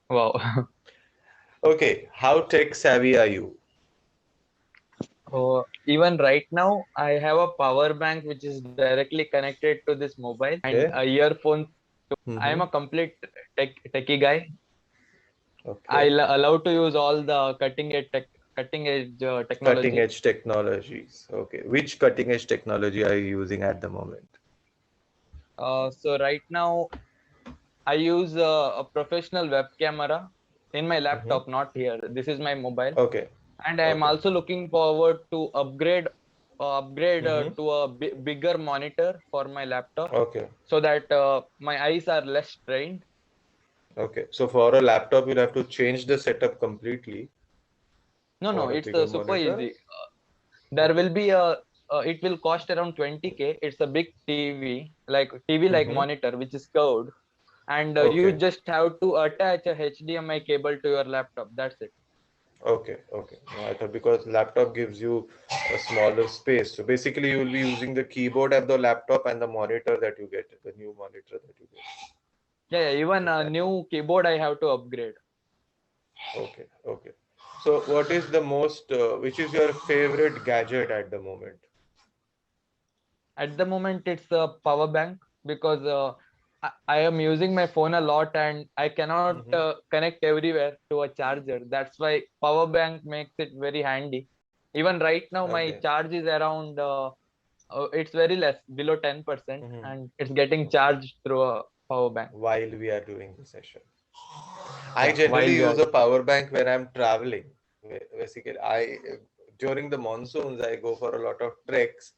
Wow. Okay, how tech savvy are you? Even right now, I have a power bank which is directly connected to this mobile and Okay. a earphone. I am Mm-hmm. a complete techie guy. Okay. Allow to use all the cutting edge Cutting technology. edge technologies. Okay. Which cutting edge technology are you using at the moment? So right now, I use a professional web camera in my Mm-hmm. laptop, not here. This is my mobile, Okay. and I am Okay. also looking forward to upgrade Mm-hmm. to a bigger monitor for my laptop Okay. so that my eyes are less strained. Okay. So for a laptop, you'll have to change the setup completely No, no, for a it's bigger super monitor. easy. There Okay. will be it will cost around 20K. It's a big TV, like TV like Mm-hmm. monitor, which is curved, and you Okay. just have to attach a HDMI cable to your laptop. That's it. Okay. Okay. No, I thought because laptop gives you a smaller space. So basically, you will be using the keyboard of the laptop and the monitor that you get, the new monitor that you get. Yeah, yeah, even Is a that new keyboard I have to upgrade. okay? Okay. So, what is the most, which is your favorite gadget at the moment? At the moment, it's a power bank because I am using my phone a lot and I cannot Mm-hmm. connect everywhere to a charger. That's why power bank makes it very handy. Even right now, my Okay. charge is around it's very less, below 10%, Mm-hmm. and it's getting Okay. charged through a power bank. While we are doing the session, I Yeah, while generally we use are. a power bank when I'm traveling. Basically, I during the monsoons I go for a lot of treks,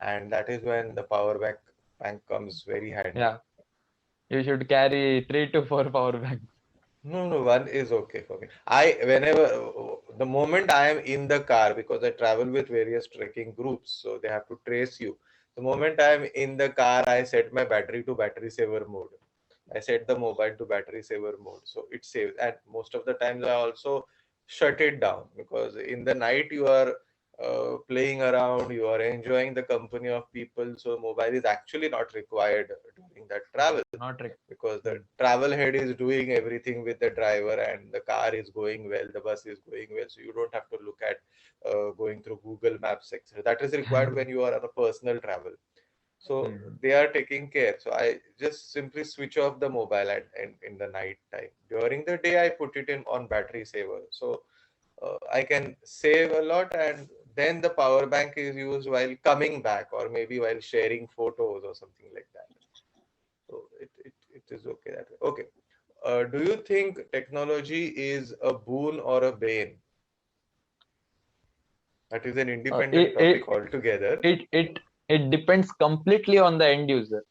and that is when the power bank comes very handy. Yeah, you should carry 3 to 4 power banks. No, no, one is okay for me. The moment I am in the car, because I travel with various trekking groups, so they have to trace you. The moment I am in the car, I set my battery to battery saver mode. I set the mobile to battery saver mode, so it saves. And most of the times, I also shut it down because in the night you are playing around, you are enjoying the company of people. So mobile is actually not required during that travel Not rec- because the Hmm. travel head is doing everything with the driver and the car is going well, the bus is going well, so you don't have to look at going through Google Maps, etc. That is required when you are on a personal travel. So Hmm. they are taking care. So I just simply switch off the mobile in the night time. During the day, I put it in on battery saver. So I can save a lot, and then the power bank is used while coming back or maybe while sharing photos or something like that. So it is okay that way. Okay. Do you think technology is a boon or a bane? That is an Uh, independent it, topic it altogether. it it it depends completely on the end user.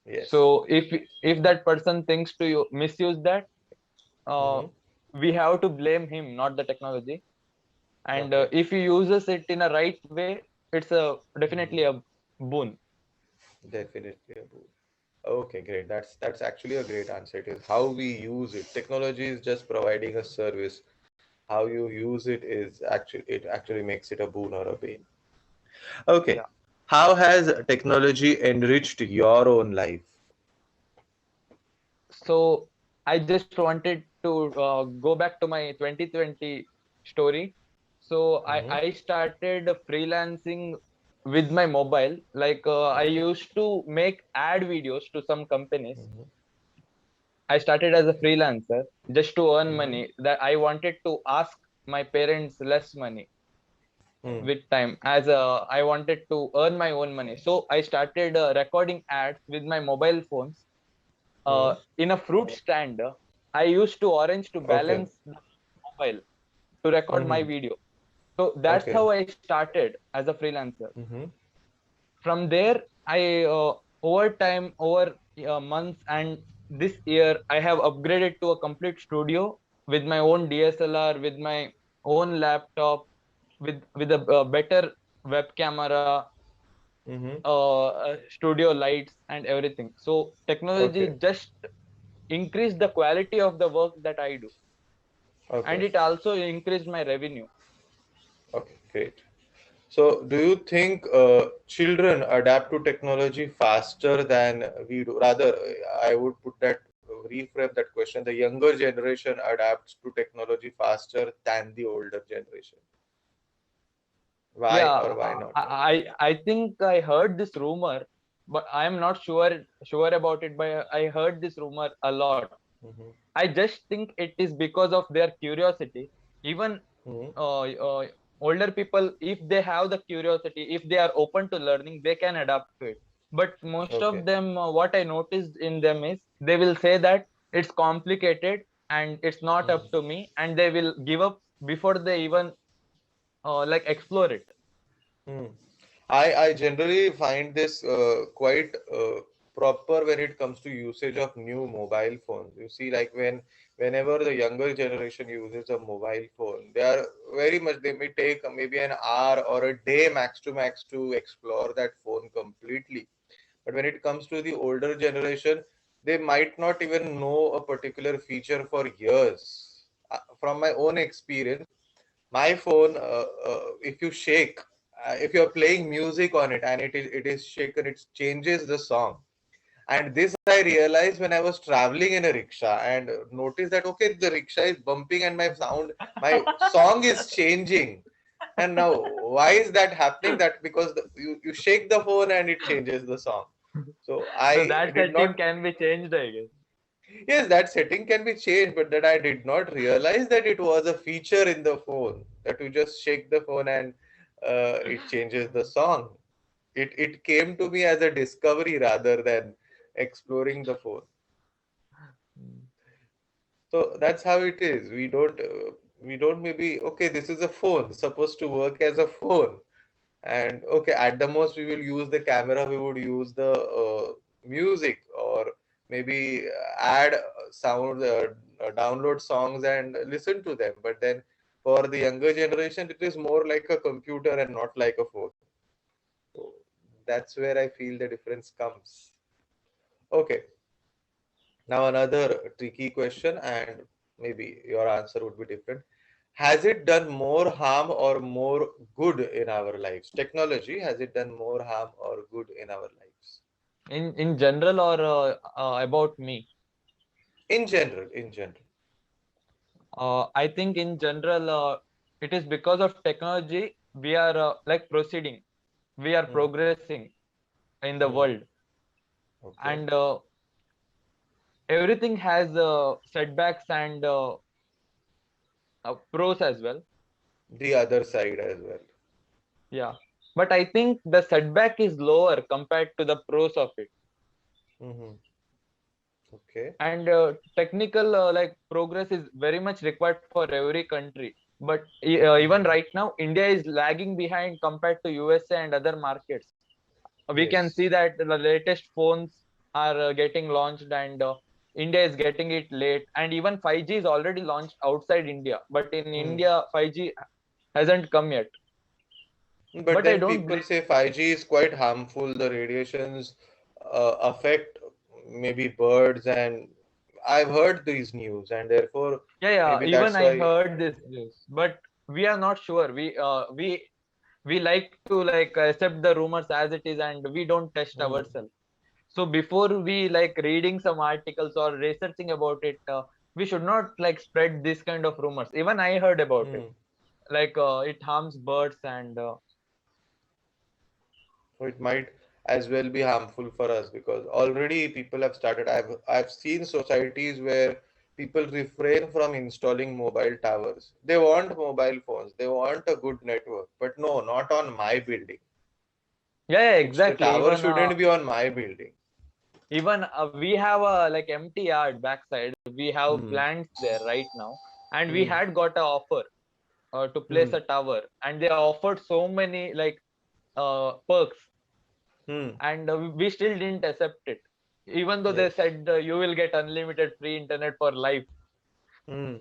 Yes. So if that person thinks to you misuse that, uh, Mm-hmm. we have to blame him, not the technology. And Okay. if he uses it in a right way, it's a Mm-hmm. definitely a boon. Definitely a boon. Okay, great. That's actually a great answer. It is how we use it. Technology is just providing a service. How you use it actually makes it a boon or a bane. Okay. Yeah. How has technology enriched your own life? So I just wanted to go back to my 2020 story. So Mm-hmm. I started freelancing with my mobile. Like I Okay. used to make ad videos to some companies. Mm-hmm. I started as a freelancer just to earn Mm-hmm. money. That I wanted to ask my parents less money Mm. with time, as I wanted to earn my own money. So I started recording ads with my mobile phones Mm. in a fruit stand. I used to orange to Okay. balance the mobile to record my Mm-hmm. video. So that's Okay. how I started as a freelancer. Mm-hmm. From there, I over time, over months and this year, I have upgraded to a complete studio with my own DSLR, with my own laptop, with a better web camera, Mm-hmm. studio lights and everything. So Okay. technology just increased the quality of the work that I do, and Okay. it also increased my revenue. Okay. Great. So, do you think children adapt to technology faster than we do? Rather, I would put that reframe that question. The younger generation adapts to technology faster than the older generation. Why Yeah, or why not? I think I heard this rumor, but I am not sure about it. But I heard this rumor a lot. Mm-hmm. I just think it is because of their curiosity. Even Mm-hmm. older people, if they have the curiosity, if they are open to learning, they can adapt to it. But most Okay. of them, what I noticed in them is they will say that it's complicated and it's not up to me, and they will give up before they even like explore it. Hmm. I generally find this quite proper when it comes to usage of new mobile phones. You see, like whenever the younger generation uses a mobile phone, they are very much, they may take maybe an hour or a day max to max to explore that phone completely. But when it comes to the older generation, they might not even know a particular feature for years. From my own experience, my phone, if you shake, if you're playing music on it and it is shaken, it changes the song. And this I realized when I was traveling in a rickshaw and noticed that okay, the rickshaw is bumping and my song is changing. And now, why is that happening? That because you shake the phone and it changes the song. So So I that did setting not. can be changed, I guess. Yes, that setting can be changed, but that I did not realize that it was a feature in the phone that you just shake the phone and it changes the song. It came to me as a discovery rather than exploring the phone. So that's how it is. We don't maybe okay. This is a phone supposed to work as a phone, and okay, at the most we will use the camera. We would use the music or maybe add sound, download songs and listen to them. But then for the younger generation, it is more like a computer and not like a phone. So that's where I feel the difference comes. Okay, now another tricky question, and maybe your answer would be different. Has it done more harm or more good in our lives? Technology, has it done more harm or good in our lives? In general, or about me? In general, in general. I think in general, it is because of technology we are like proceeding, we are Hmm. progressing in the Hmm. world, Okay. and everything has setbacks and pros as well. The other side as well. Yeah, but I think the setback is lower compared to the pros of it. Hmm. Okay. And technical like progress is very much required for every country, but even Hmm. right now India is lagging behind compared to USA and other markets. We can Yes. see that the latest phones are getting launched, and India is getting it late, and even 5G is already launched outside India, but in Hmm. India 5G hasn't come yet. But But I then don't people blame. say 5G is quite harmful. The radiations affect maybe birds, and I've heard these news, and therefore Yeah, yeah, maybe even that's I why. heard this news, but we are not sure. We like to like accept the rumors as it is, and we don't test Hmm. ourselves. So before we like reading some articles or researching about it, we should not like spread this kind of rumors. Even I heard about it, Hmm. like it harms birds, and So it might as well be harmful for us because already people have started. I've seen societies where people refrain from installing mobile towers. They want mobile phones, they want a good network, but no, not on my building. yeah, yeah, The exactly. tower shouldn't be on my building. Even we have a like empty yard backside. We have Hmm. plants there right now, and we Hmm. had got a offer to place Hmm. a tower, and they offered so many like perks, Hmm. and we still didn't accept it, even though they Yes. said you will get unlimited free internet for life. Hmm.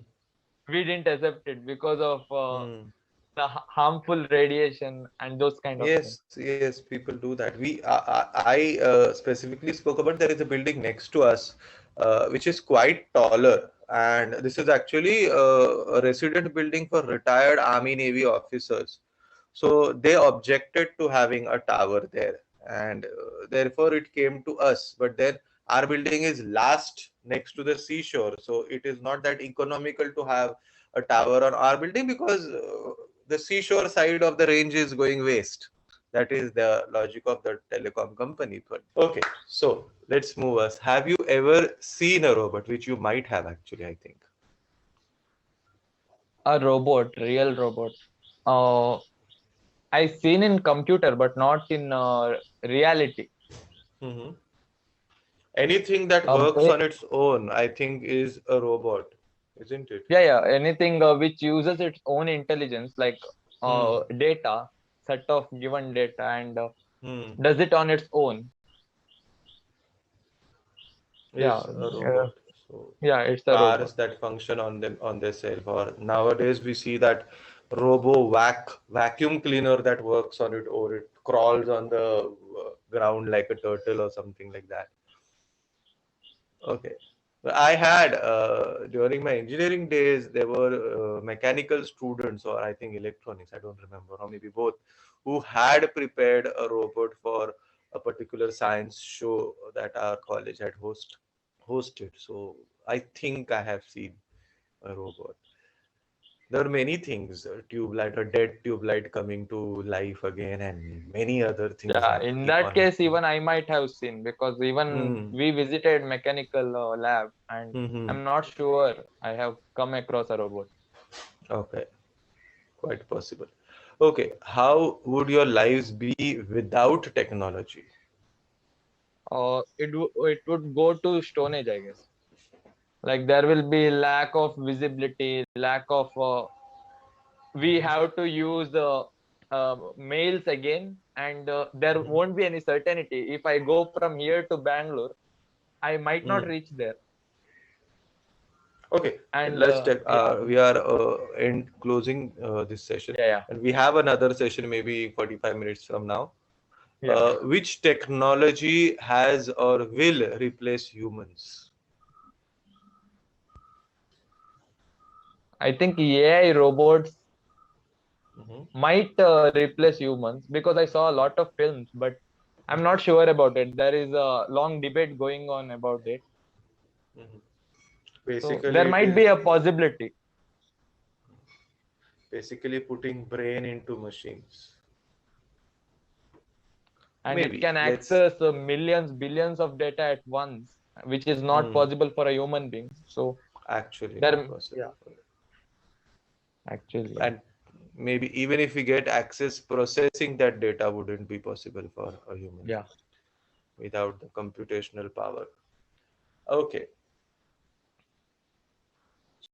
We didn't accept it because of Hmm. the harmful radiation and those kind of things. Yes, yes, people do that. I specifically spoke about there is a building next to us, which is quite taller, and this is actually a resident building for retired Army Navy officers. So they objected to having a tower there, and therefore it came to us. But then our building is last next to the seashore. So it is not that economical to have a tower on our building because the seashore side of the range is going waste. That is the logic of the telecom company. But okay, so let's move us. Have you ever seen a robot, which you might have actually, I think. A robot, real robot. Uh, I seen in computer, but not in reality. Hmm. Anything that Uh, works ba- on its own, I think, is a robot, isn't it? yeah, anything which uses its own intelligence, like Hmm. data, set of given data, and Hmm. does it on its own. Yeah, Is a robot. So yeah, it's a robot. cars that function on them on themselves, or nowadays we see that vacuum cleaner that works on it, or it crawls on the ground like a turtle or something like that. Okay. I had during my engineering days, there were mechanical students, or I think electronics, I don't remember, or maybe both, who had prepared a robot for a particular science show that our college had hosted. So I think I have seen a robot. There are many things, tube light, a dead tube light coming to life again, and many other things Yeah, that in keep that on case, happening. even I might have seen, because even Hmm. we visited mechanical lab, and Hmm. I'm not sure I have come across a robot. Okay. Quite possible. Okay, how would your lives be without technology? It would go to Stone Age, I guess. Like there will be lack of visibility, lack of we have to use the mails again, and there Mhm. won't be any certainty. If I go from here to Bangalore, I might not Mm. reach there. Okay, And let's take. yeah, We are in closing this session, yeah, and we have another session maybe 45 minutes from now. yeah. Which technology has or will replace humans? I think AI robots Mhm. might replace humans, because I saw a lot of films, but I'm not sure about it. There is a long debate going on about it. Mhm. So there Basically, it might be is a possibility, basically putting brain into machines. and it Maybe can let's. access millions, billions of data at once, which is not Hmm. possible for a human being. So Actually, not there, possible. yeah, actually, yeah, And maybe even if we get access, processing that data wouldn't be possible for a human yeah. being without the computational power. Okay,